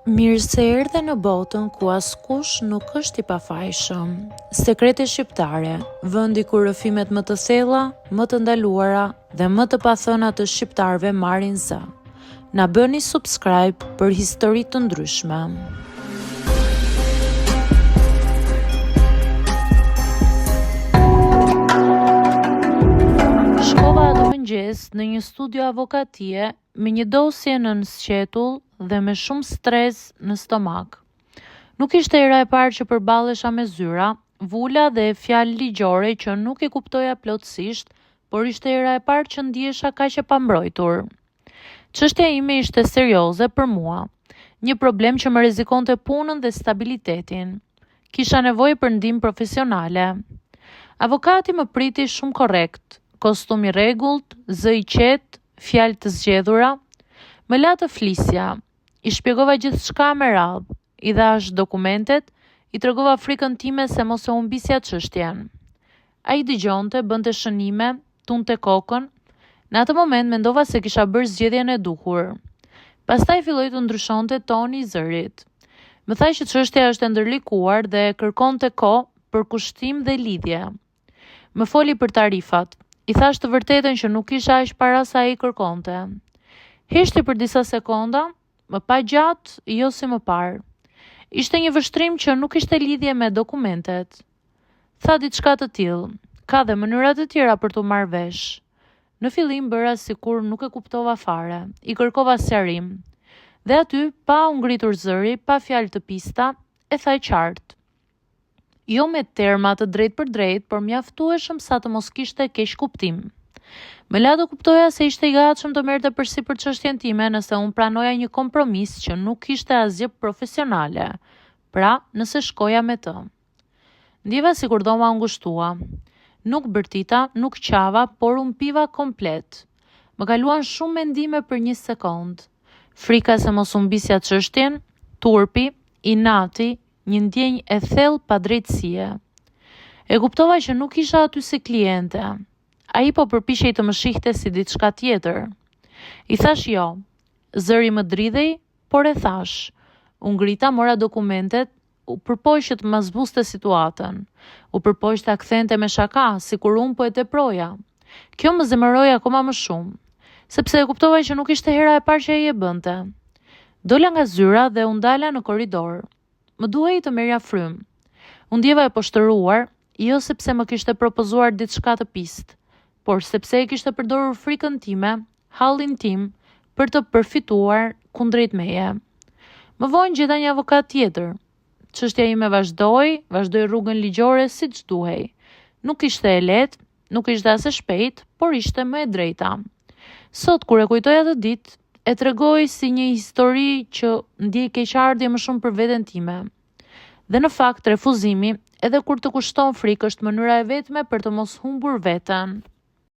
Mirë se erdhe në botën ku askush nuk është i pafajshëm. Sekrete shqiptare, vendi ku rrëfimet më të thella, më të ndaluara dhe më të pathëna të shqiptarëve marrin zë. Na bëni subscribe për histori të ndryshme. Shkova atë mëngjes në një studio avokatie me një dosje në sqetull dhe me shumë stres në stomak. Nuk ishte hera e parë që përballesha me zyra, vula dhe fjalë ligjore që nuk i kuptoja plotësisht, por ishte hera e parë që ndihesha kaq e pambrojtur. Çështja ime ishte serioze për mua, një problem që më rrezikonte punën dhe stabilitetin. Kisha nevojë për ndihmë profesionale. Avokati më priti shumë korrekt, kostum i rregullt, zë i qetë, fjalë të zgjedhura. Më la të flisja. I shpjegova gjithçka me radhë, i dhash dokumentet, i tregova frikën time se mos e humbisja çështjen. Ai dëgjonte, bënte shënime, tunte kokën. Në atë moment mendova se kisha bërë zgjedhjen e duhur. Pastaj filloi të ndryshonte toni i zërit. Më tha që çështja është e ndërlikuar dhe kërkonte kohë për kushtim dhe lidhje. Më foli për tarifat. I thash të vërtetën që nuk kisha aq para sa ai kërkonte. Heshti për disa sekonda, më pa gjatë, jo si më parë. Ishte një vështrim që nuk ishte lidhje me dokumentet. Tha diçka të tillë, ka dhe mënyra të tjera për t'u marrë vesh. Në fillim bëra sikur nuk e kuptova fare, i kërkova sqarim. Dhe aty, pa u ngritur zëri, pa fjalë të pista, e tha qartë. Jo me terma të drejt për drejt, por mjaftueshëm sa të mos kishte keq kuptim. Më la të kuptoja se ishte i gatshëm të merrte përsipër çështjen time nëse unë pranoja një kompromis që nuk ishte asgjë profesionale. Pra, nëse shkoja me të. Ndjeva sikur dhoma u ngushtua. Nuk bërtita, nuk qava, por unë piva komplet. Më kaluan shumë mendime për një sekond. Frika se mos humbisja çështjen, turpi, inati, një ndjenjë e thellë pa drejtësie. E kuptova që nuk isha aty si kliente. Ai po përpiqej të më shihte si diçka tjetër. I thash jo. Zëri më dridhej, por e thash. U ngrita, mora dokumentet, u përpoq që të ma zbuste situatën. U përpoq ta kthente me shaka, sikur unë po e teproja. Kjo më zemëroi akoma më shumë, sepse e kuptova që nuk ishte hera e parë që ai e bënte. Dola nga zyra dhe u ndala në korridor. Më duhej të merrja frym. U ndjeva e poshtëruar, jo sepse më kishte propozuar diçka të pistë, por sepse e kishte përdorur frikën time, hallin tim, për të përfituar kundrejt meje. Më vonë gjeta një avokat tjetër. Çështja ime vazhdoi rrugën ligjore siç duhej. Nuk ishte e lehtë, nuk ishte as e shpejtë, por ishte më e drejta. Sot kur e kujtoj atë ditë, e tregoj si një histori që ndjej keqardhje më shumë për veten time. Dhe në fakt refuzimi, edhe kur të kushton frikë, është mënyra e vetme për të mos humbur veten.